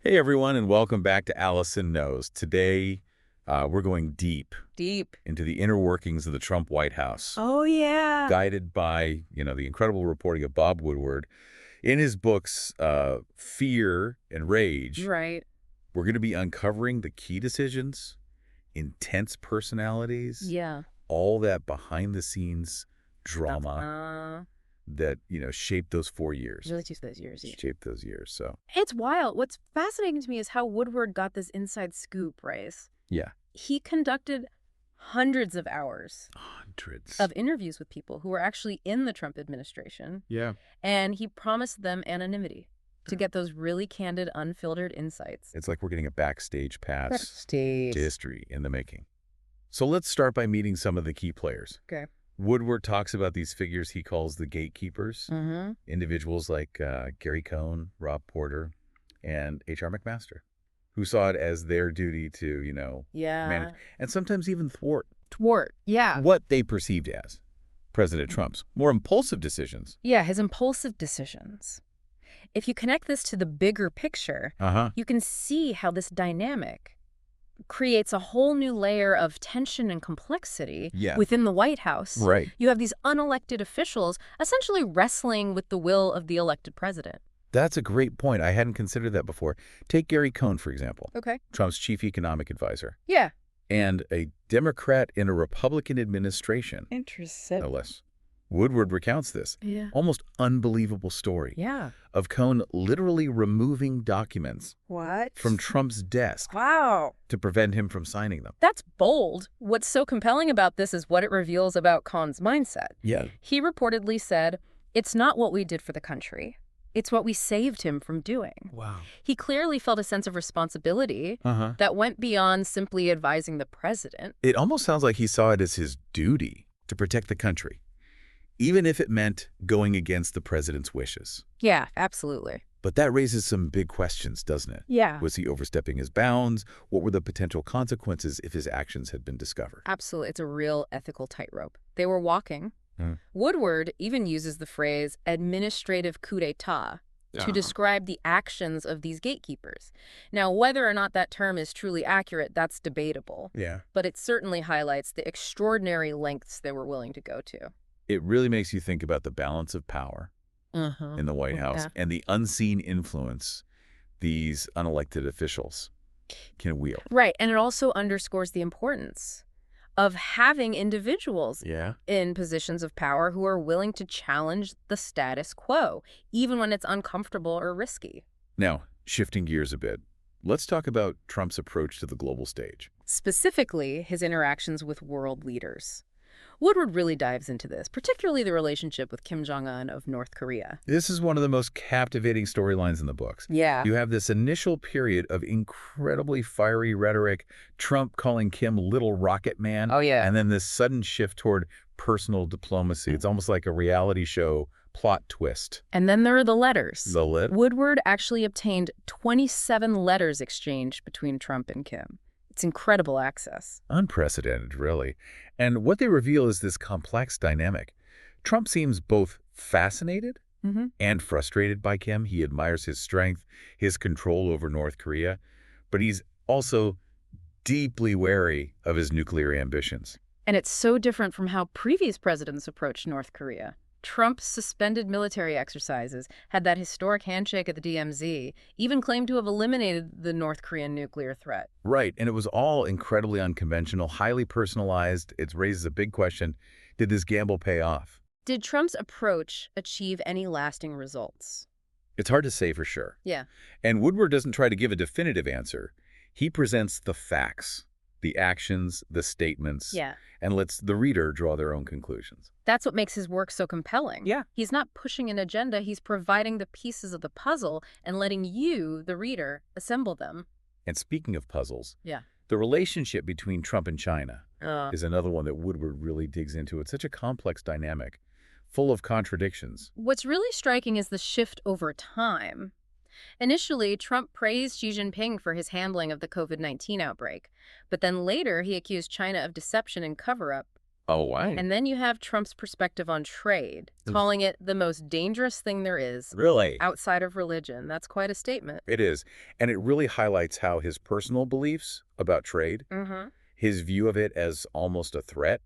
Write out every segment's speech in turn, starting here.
Hey, everyone, and welcome back to Allison Knows. Today, we're going deep Deep. into the inner workings of the Trump White House, Oh, yeah. guided by, the incredible reporting of Bob Woodward. In his books, Fear and Rage, Right. we're going to be uncovering the key decisions, intense personalities, Yeah. all that behind-the-scenes That's, drama that, shaped those 4 years. really just those years. Yeah. Shaped those years, so, It's wild. What's fascinating to me is how Woodward got this inside scoop, Bryce. yeah. He conducted hundreds of hours Hundreds. of interviews with people who were actually in the Trump administration, Yeah. and he promised them anonymity to get those really candid, unfiltered insights. It's like we're getting a backstage pass Backstage. to history in the making. So let's start by meeting some of the key players. Okay. Woodward talks about these figures he calls the gatekeepers, Mm-hmm. individuals like Gary Cohn, Rob Porter, and H.R. McMaster, who saw it as their duty to, Yeah. manage, and sometimes even thwart Thwart. Yeah. what they perceived as President Trump's more impulsive decisions. Yeah, his impulsive decisions. If you connect this to the bigger picture, Uh-huh. you can see how this dynamic creates a whole new layer of tension and complexity Yeah. within the White House. Right. You have these unelected officials essentially wrestling with the will of the elected president. That's a great point. I hadn't considered that before. Take Gary Cohn, for example, Okay. Trump's chief economic advisor, Yeah. and a Democrat in a Republican administration, Interesting. no less. Woodward recounts this Yeah. almost unbelievable story Yeah. of Cohn literally removing documents What? from Trump's desk Wow. to prevent him from signing them. That's bold. What's so compelling about this is what it reveals about Kahn's mindset. Yeah. He reportedly said, "It's not what we did for the country. It's what we saved him from doing." Wow. He clearly felt a sense of responsibility Uh-huh. that went beyond simply advising the president. It almost sounds like he saw it as his duty to protect the country, even if it meant going against the president's wishes. Yeah, absolutely. But that raises some big questions, doesn't it? Yeah. Was he overstepping his bounds? What were the potential consequences if his actions had been discovered? Absolutely. It's a real ethical tightrope. They were walking. Mm. Woodward even uses the phrase administrative coup d'etat to describe the actions of these gatekeepers. Now, whether or not that term is truly accurate, that's debatable. Yeah. But it certainly highlights the extraordinary lengths they were willing to go to. It really makes you think about the balance of power in the White House Yeah. and the unseen influence these unelected officials can wield. Right, and it also underscores the importance of having individuals Yeah. in positions of power who are willing to challenge the status quo, even when it's uncomfortable or risky. Now, shifting gears a bit, let's talk about Trump's approach to the global stage. Specifically, his interactions with world leaders. Woodward really dives into this, particularly the relationship with Kim Jong-un of North Korea. This is one of the most captivating storylines in the books. Yeah. You have this initial period of incredibly fiery rhetoric, Trump calling Kim Little Rocket Man, Oh, yeah. and then this sudden shift toward personal diplomacy. It's almost like a reality show plot twist. And then there are the letters. The lit? Woodward actually obtained 27 letters exchanged between Trump and Kim. It's incredible access. Unprecedented, really. And what they reveal is this complex dynamic. Trump seems both fascinated Mm-hmm. and frustrated by Kim. He admires his strength, his control over North Korea, but he's also deeply wary of his nuclear ambitions. And it's so different from how previous presidents approached North Korea. Trump suspended military exercises, had that historic handshake at the DMZ, even claimed to have eliminated the North Korean nuclear threat. Right, and it was all incredibly unconventional, highly personalized. It raises a big question. Did this gamble pay off? Did Trump's approach achieve any lasting results? It's hard to say for sure. Yeah. And Woodward doesn't try to give a definitive answer. He presents the facts, the actions, the statements, Yeah. and lets the reader draw their own conclusions. That's what makes his work so compelling. Yeah. He's not pushing an agenda, he's providing the pieces of the puzzle and letting you, the reader, assemble them. And speaking of puzzles, Yeah. the relationship between Trump and China Uh, is another one that Woodward really digs into. It's such a complex dynamic, full of contradictions. What's really striking is the shift over time. Initially, Trump praised Xi Jinping for his handling of the COVID-19 outbreak, but then later he accused China of deception and cover-up. Oh, why? And then you have Trump's perspective on trade, calling it the most dangerous thing there is Really? outside of religion. That's quite a statement. It is. And it really highlights how his personal beliefs about trade, Mm-hmm. his view of it as almost a threat,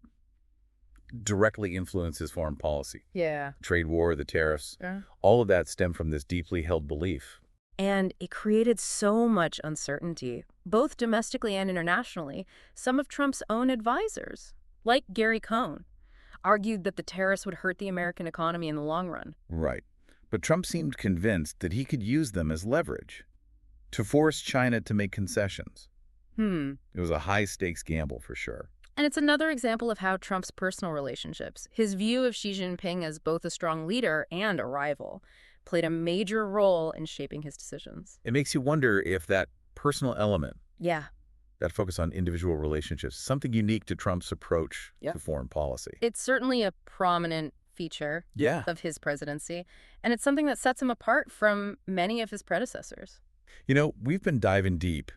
directly influence his foreign policy. Yeah. Trade war, the tariffs, Yeah. all of that stem from this deeply held belief. And it created so much uncertainty, both domestically and internationally. Some of Trump's own advisors, like Gary Cohn, argued that the tariffs would hurt the American economy in the long run. Right. But Trump seemed convinced that he could use them as leverage to force China to make concessions. It was a high-stakes gamble for sure. And it's another example of how Trump's personal relationships, his view of Xi Jinping as both a strong leader and a rival, played a major role in shaping his decisions. It makes you wonder if that personal element, Yeah. that focus on individual relationships, something unique to Trump's approach Yep. to foreign policy. It's certainly a prominent feature Yeah. of his presidency, and it's something that sets him apart from many of his predecessors. You know, we've been diving deep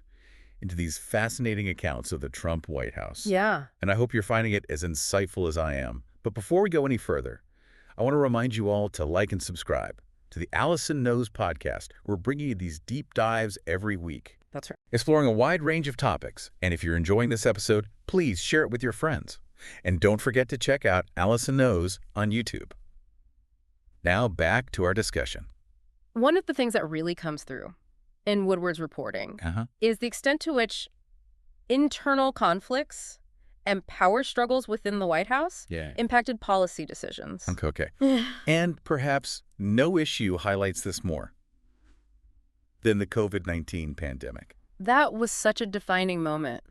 into these fascinating accounts of the Trump White House. Yeah. And I hope you're finding it as insightful as I am. But before we go any further, I want to remind you all to like and subscribe to the Allison Knows podcast. We're bringing you these deep dives every week, That's right. exploring a wide range of topics. And if you're enjoying this episode, please share it with your friends. And don't forget to check out Allison Knows on YouTube. Now back to our discussion. One of the things that really comes through in Woodward's reporting is the extent to which internal conflicts and power struggles within the White House Yeah. impacted policy decisions. Okay. And perhaps no issue highlights this more than the COVID-19 pandemic. That was such a defining moment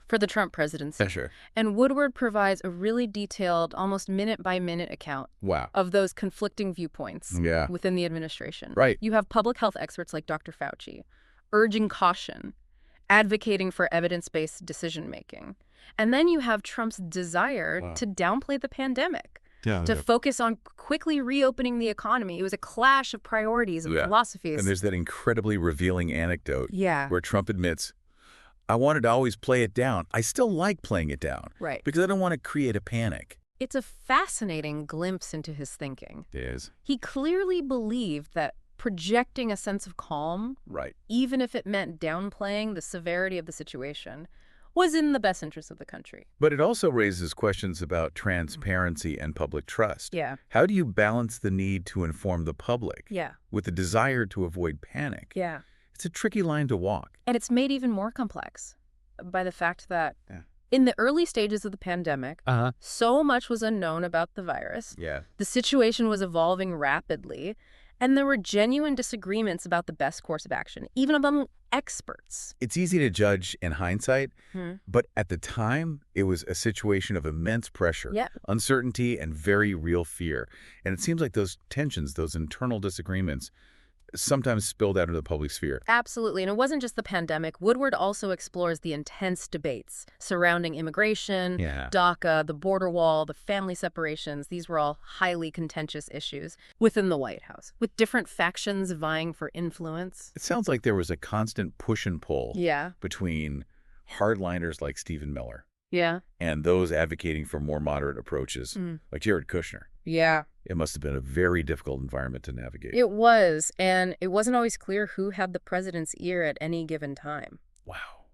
for the Trump presidency. Sure. And Woodward provides a really detailed, almost minute-by-minute account Wow. of those conflicting viewpoints Yeah. within the administration. Right. You have public health experts like Dr. Fauci urging caution, advocating for evidence-based decision-making. And then you have Trump's desire to downplay the pandemic, to focus on quickly reopening the economy. It was a clash of priorities and philosophies. And there's that incredibly revealing anecdote Yeah. where Trump admits, I wanted to always play it down. I still like playing it down. Right. Because I don't want to create a panic. It's a fascinating glimpse into his thinking. It is. He clearly believed that projecting a sense of calm, Right. even if it meant downplaying the severity of the situation, was in the best interest of the country. But it also raises questions about transparency and public trust. Yeah. How do you balance the need to inform the public Yeah. with the desire to avoid panic? Yeah. It's a tricky line to walk. And it's made even more complex by the fact that in the early stages of the pandemic, so much was unknown about the virus. Yeah. The situation was evolving rapidly, and there were genuine disagreements about the best course of action, even among experts. It's easy to judge in hindsight, but at the time, it was a situation of immense pressure, uncertainty, and very real fear. And it seems like those tensions, those internal disagreements, sometimes spilled out into the public sphere. Absolutely. And it wasn't just the pandemic. Woodward also explores the intense debates surrounding immigration, DACA, the border wall, the family separations. These were all highly contentious issues within the White House, with different factions vying for influence. It sounds like there was a constant push and pull between hardliners like Stephen Miller and those advocating for more moderate approaches like Jared Kushner. Yeah. It must have been a very difficult environment to navigate. It was, and it wasn't always clear who had the president's ear at any given time. Wow.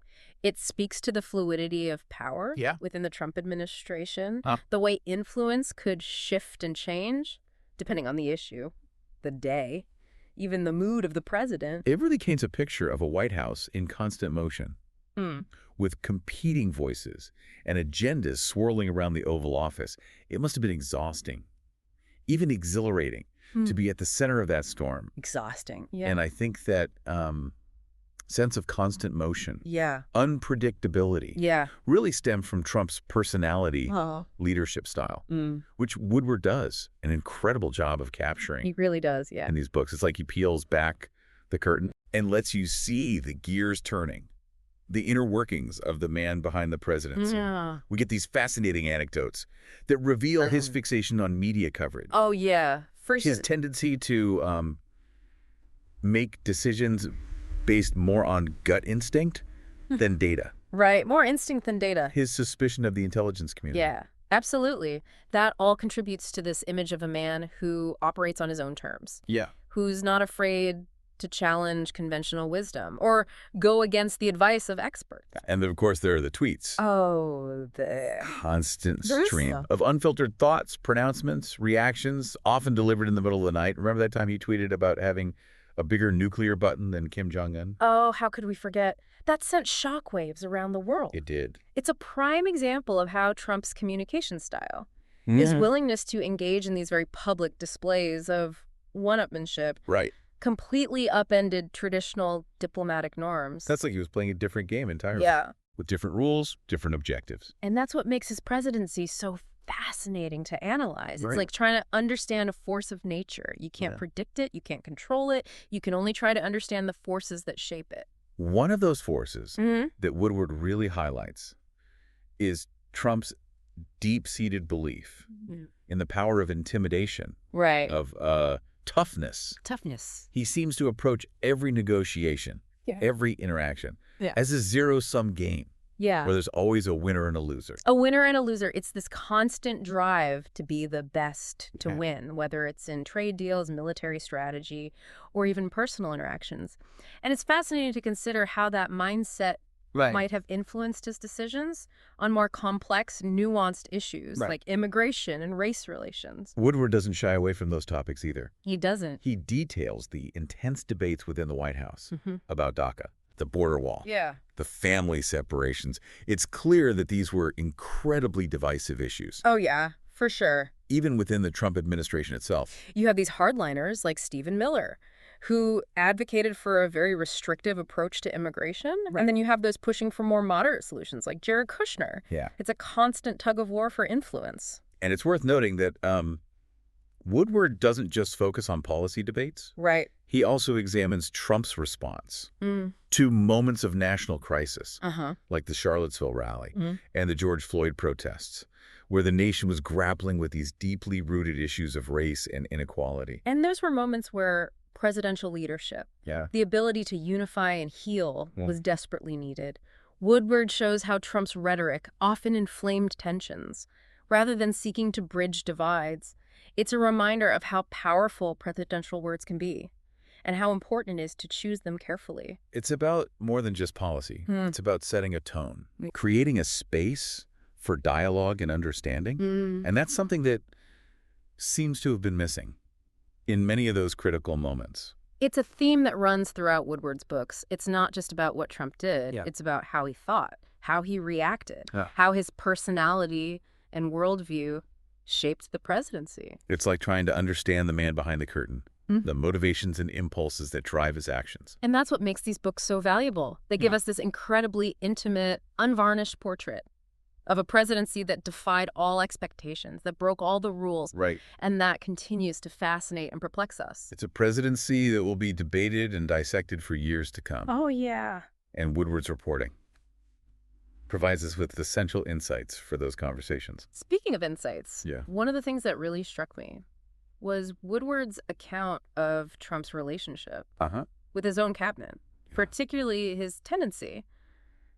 It speaks to the fluidity of power within the Trump administration, the way influence could shift and change, depending on the issue, the day, even the mood of the president. It really paints a picture of a White House in constant motion, with competing voices and agendas swirling around the Oval Office. It must have been exhausting, even exhilarating, to be at the center of that storm. Exhausting. Yeah. And I think that sense of constant motion, unpredictability, really stemmed from Trump's personality, leadership style, which Woodward does an incredible job of capturing. He really does, in these books. It's like he peels back the curtain and lets you see the gears turning, the inner workings of the man behind the presidency. We get these fascinating anecdotes that reveal his fixation on media coverage. Oh, yeah. First, his tendency to make decisions based more on gut instinct than data. Right. More instinct than data. His suspicion of the intelligence community. Yeah. Absolutely. That all contributes to this image of a man who operates on his own terms, Yeah. who's not afraid to challenge conventional wisdom or go against the advice of experts. And of course, there are the tweets. Oh, the Constant There's stream some. of unfiltered thoughts, pronouncements, reactions, often delivered in the middle of the night. Remember that time he tweeted about having a bigger nuclear button than Kim Jong-un? Oh, how could we forget? That sent shockwaves around the world. It did. It's a prime example of how Trump's communication style, his willingness to engage in these very public displays of one-upmanship, Right. completely upended traditional diplomatic norms. That's like he was playing a different game entirely. Yeah. With different rules, different objectives. And that's what makes his presidency so fascinating to analyze. It's Right. like trying to understand a force of nature. You can't predict it. You can't control it. You can only try to understand the forces that shape it. One of those forces Mm-hmm. that Woodward really highlights is Trump's deep-seated belief in the power of intimidation, Right. of toughness. Toughness. He seems to approach every negotiation, every interaction, as a zero-sum game Yeah. where there's always a winner and a loser. A winner and a loser. It's this constant drive to be the best to Yeah. win, whether it's in trade deals, military strategy, or even personal interactions. And it's fascinating to consider how that mindset might have influenced his decisions on more complex, nuanced issues like immigration and race relations. Woodward doesn't shy away from those topics either. He doesn't. He details the intense debates within the White House about DACA, the border wall, Yeah. the family separations. It's clear that these were incredibly divisive issues, Oh, yeah, for sure. even within the Trump administration itself. You have these hardliners like Stephen Miller, who advocated for a very restrictive approach to immigration. And then you have those pushing for more moderate solutions like Jared Kushner. Yeah. It's a constant tug of war for influence. And it's worth noting that Woodward doesn't just focus on policy debates. Right. He also examines Trump's response Mm. to moments of national crisis, Uh-huh. like the Charlottesville rally and the George Floyd protests, where the nation was grappling with these deeply rooted issues of race and inequality. And those were moments where presidential leadership, Yeah. the ability to unify and heal, was desperately needed. Woodward shows how Trump's rhetoric often inflamed tensions. Rather than seeking to bridge divides, it's a reminder of how powerful presidential words can be and how important it is to choose them carefully. It's about more than just policy. It's about setting a tone, creating a space for dialogue and understanding. And that's something that seems to have been missing in many of those critical moments. It's a theme that runs throughout Woodward's books. It's not just about what Trump did. Yeah. It's about how he thought, how he reacted, Yeah. how his personality and worldview shaped the presidency. It's like trying to understand the man behind the curtain, the motivations and impulses that drive his actions. And that's what makes these books so valuable. They give us this incredibly intimate, unvarnished portrait of a presidency that defied all expectations, that broke all the rules, Right. and that continues to fascinate and perplex us. It's a presidency that will be debated and dissected for years to come. Oh, yeah. And Woodward's reporting provides us with essential insights for those conversations. Speaking of insights, Yeah. one of the things that really struck me was Woodward's account of Trump's relationship with his own cabinet, particularly his tendency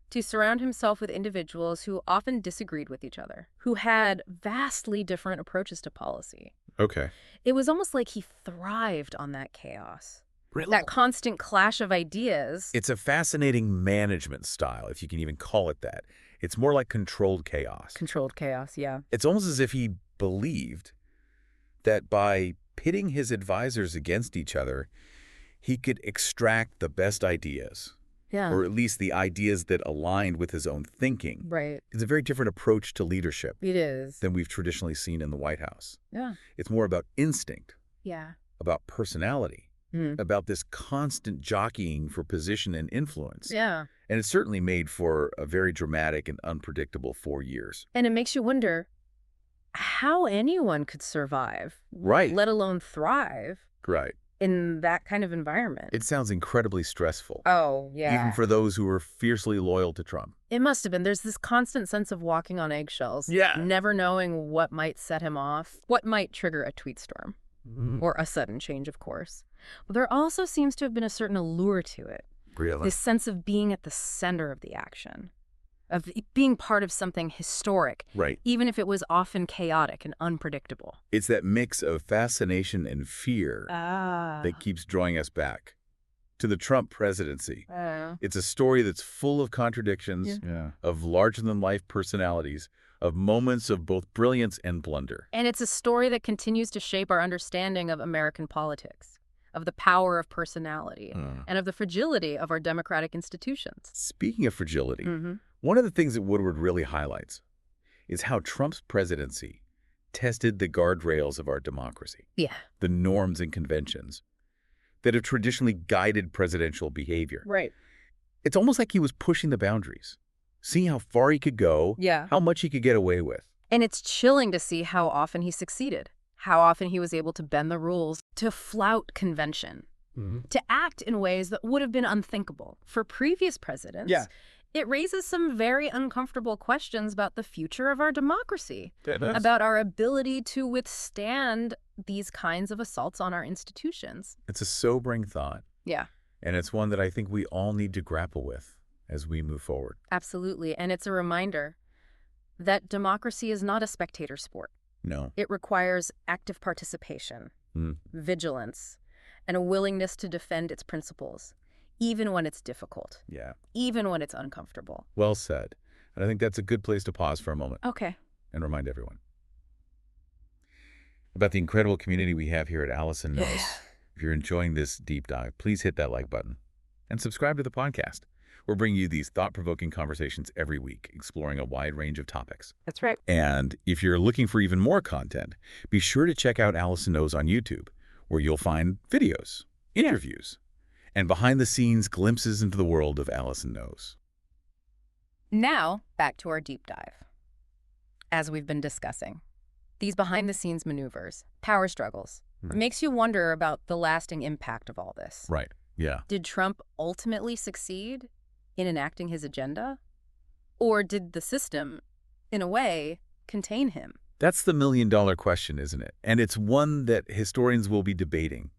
to surround himself with individuals who often disagreed with each other, who had vastly different approaches to policy. Okay. It was almost like he thrived on that chaos, Really? that constant clash of ideas. It's a fascinating management style, if you can even call it that. It's more like controlled chaos. Controlled chaos, yeah. It's almost as if he believed that by pitting his advisors against each other, he could extract the best ideas, Yeah. or at least the ideas that aligned with his own thinking. Right. It's a very different approach to leadership It is. than we've traditionally seen in the White House. Yeah. It's more about instinct, Yeah. about personality, Mm. about this constant jockeying for position and influence. Yeah. And it certainly made for a very dramatic and unpredictable 4 years. And it makes you wonder how anyone could survive, Right. let alone thrive Right. in that kind of environment. It sounds incredibly stressful, Oh, yeah. even for those who were fiercely loyal to Trump. It must have been. There's this constant sense of walking on eggshells. Yeah. Never knowing what might set him off, what might trigger a tweet storm, or a sudden change, of course. But there also seems to have been a certain allure to it. Really? This sense of being at the center of the action, of being part of something historic, Right. even if it was often chaotic and unpredictable. It's that mix of fascination and fear that keeps drawing us back to the Trump presidency. It's a story that's full of contradictions, of larger-than-life personalities, of moments of both brilliance and blunder. And it's a story that continues to shape our understanding of American politics, of the power of personality, and of the fragility of our democratic institutions. Speaking of fragility, one of the things that Woodward really highlights is how Trump's presidency tested the guardrails of our democracy, Yeah. the norms and conventions that have traditionally guided presidential behavior. Right. It's almost like he was pushing the boundaries, seeing how far he could go, Yeah. how much he could get away with. And it's chilling to see how often he succeeded, how often he was able to bend the rules, to flout convention, to act in ways that would have been unthinkable for previous presidents. Yeah. It raises some very uncomfortable questions about the future of our democracy, about our ability to withstand these kinds of assaults on our institutions. It's a sobering thought, Yeah, and it's one that I think we all need to grapple with as we move forward. absolutely. And it's a reminder that democracy is not a spectator sport. No. It requires active participation, vigilance, and a willingness to defend its principles, even when it's difficult, Yeah. even when it's uncomfortable. Well said. And I think that's a good place to pause for a moment Okay. and remind everyone about the incredible community we have here at Allison Knows. If you're enjoying this deep dive, please hit that like button and subscribe to the podcast. We're bringing you these thought-provoking conversations every week, exploring a wide range of topics. That's right. And if you're looking for even more content, be sure to check out Allison Knows on YouTube, where you'll find videos, interviews, and behind-the-scenes glimpses into the world of Allison Knows. Now, back to our deep dive. As we've been discussing, these behind-the-scenes maneuvers, power struggles, makes you wonder about the lasting impact of all this. Right. Yeah. Did Trump ultimately succeed in enacting his agenda? Or did the system, in a way, contain him? That's the million-dollar question, isn't it? And it's one that historians will be debating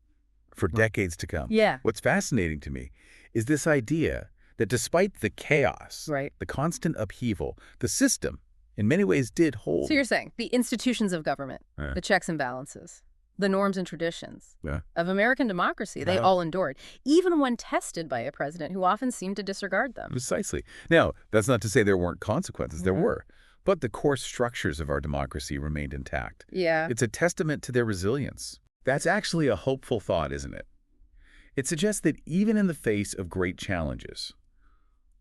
for decades to come. Yeah. What's fascinating to me is this idea that despite the chaos, Right. the constant upheaval, the system, in many ways, did hold. So you're saying the institutions of government, Yeah. the checks and balances, the norms and traditions Yeah. of American democracy, they all endured, even when tested by a president who often seemed to disregard them. Precisely. Now, that's not to say there weren't consequences. There were. But the core structures of our democracy remained intact. Yeah. It's a testament to their resilience. That's actually a hopeful thought, isn't it? It suggests that even in the face of great challenges,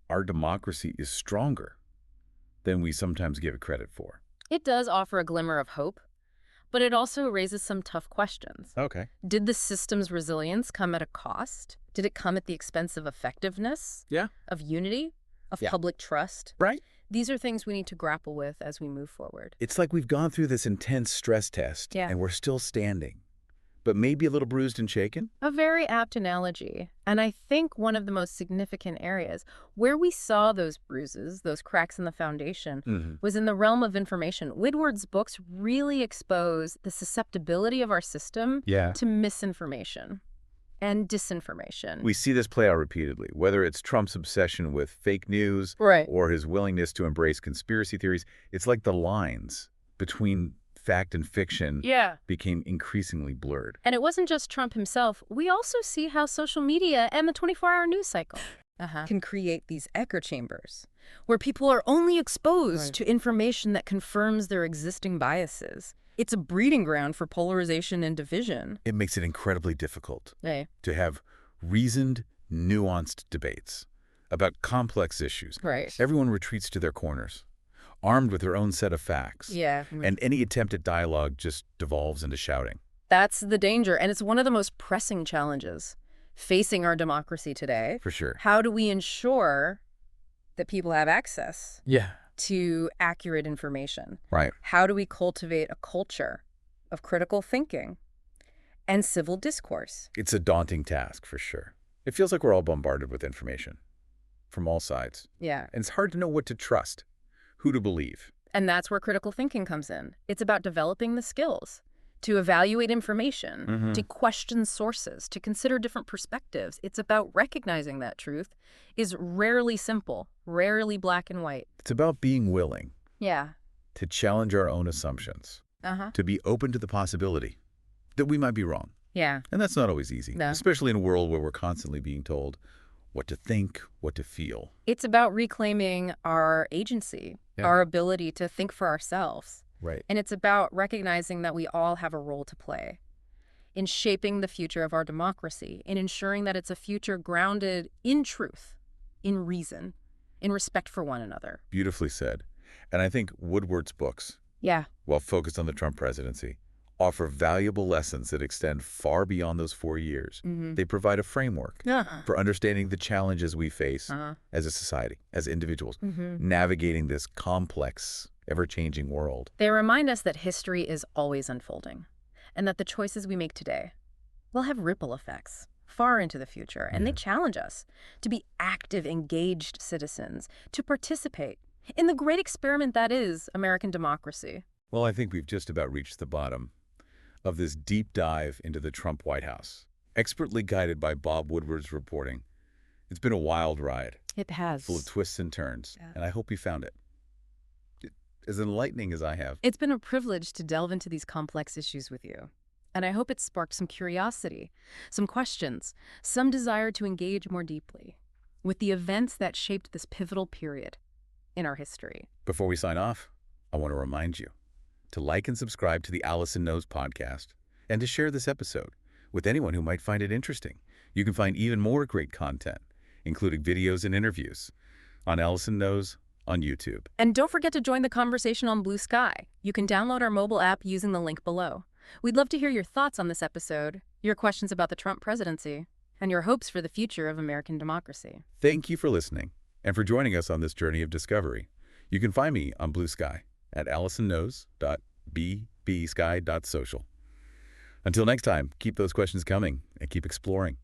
our democracy is stronger than we sometimes give it credit for. It does offer a glimmer of hope, but it also raises some tough questions. Okay. Did the system's resilience come at a cost? Did it come at the expense of effectiveness? Yeah. Of unity? Of Yeah. public trust? Right. These are things we need to grapple with as we move forward. It's like we've gone through this intense stress test, Yeah. and we're still standing, but maybe a little bruised and shaken. A very apt analogy. And I think one of the most significant areas where we saw those bruises, those cracks in the foundation, was in the realm of information. Woodward's books really expose the susceptibility of our system Yeah. to misinformation and disinformation. We see this play out repeatedly, whether it's Trump's obsession with fake news Right. or his willingness to embrace conspiracy theories. It's like the lines between fact and fiction Yeah. became increasingly blurred. And it wasn't just Trump himself. We also see how social media and the 24-hour news cycle can create these echo chambers where people are only exposed to information that confirms their existing biases. It's a breeding ground for polarization and division. It makes it incredibly difficult Hey. to have reasoned, nuanced debates about complex issues. Right. Everyone retreats to their corners, armed with their own set of facts. Yeah. And any attempt at dialogue just devolves into shouting. That's the danger. And it's one of the most pressing challenges facing our democracy today. For sure. How do we ensure that people have access Yeah. to accurate information? Right. How do we cultivate a culture of critical thinking and civil discourse? It's a daunting task, for sure. It feels like we're all bombarded with information from all sides. Yeah. And it's hard to know what to trust, who to believe. And that's where critical thinking comes in. It's about developing the skills to evaluate information, to question sources, to consider different perspectives. It's about recognizing that truth is rarely simple, rarely black and white. It's about being willing Yeah. to challenge our own assumptions, Uh-huh. to be open to the possibility that we might be wrong. Yeah. And that's not always easy, No. especially in a world where we're constantly being told what to think, what to feel. It's about reclaiming our agency, Yeah. our ability to think for ourselves. Right. And it's about recognizing that we all have a role to play in shaping the future of our democracy, in ensuring that it's a future grounded in truth, in reason, in respect for one another. Beautifully said. And I think Woodward's books, Yeah. while focused on the Trump presidency, offer valuable lessons that extend far beyond those 4 years. Mm-hmm. They provide a framework for understanding the challenges we face as a society, as individuals, navigating this complex, ever-changing world. They remind us that history is always unfolding, and that the choices we make today will have ripple effects far into the future. And they challenge us to be active, engaged citizens, to participate in the great experiment that is American democracy. Well, I think we've just about reached the bottom of this deep dive into the Trump White House, expertly guided by Bob Woodward's reporting. It's been a wild ride, It has. full of twists and turns, Yeah. and I hope you found it as enlightening as I have. It's been a privilege to delve into these complex issues with you. And I hope it sparked some curiosity, some questions, some desire to engage more deeply with the events that shaped this pivotal period in our history. Before we sign off, I want to remind you to like and subscribe to the Allison Knows podcast and to share this episode with anyone who might find it interesting. You can find even more great content, including videos and interviews, on Allison Knows on YouTube. And don't forget to join the conversation on Blue Sky. You can download our mobile app using the link below. We'd love to hear your thoughts on this episode, your questions about the Trump presidency, and your hopes for the future of American democracy. Thank you for listening and for joining us on this journey of discovery. You can find me on Blue Sky at allisonknows.bbsky.social. Until next time, keep those questions coming and keep exploring.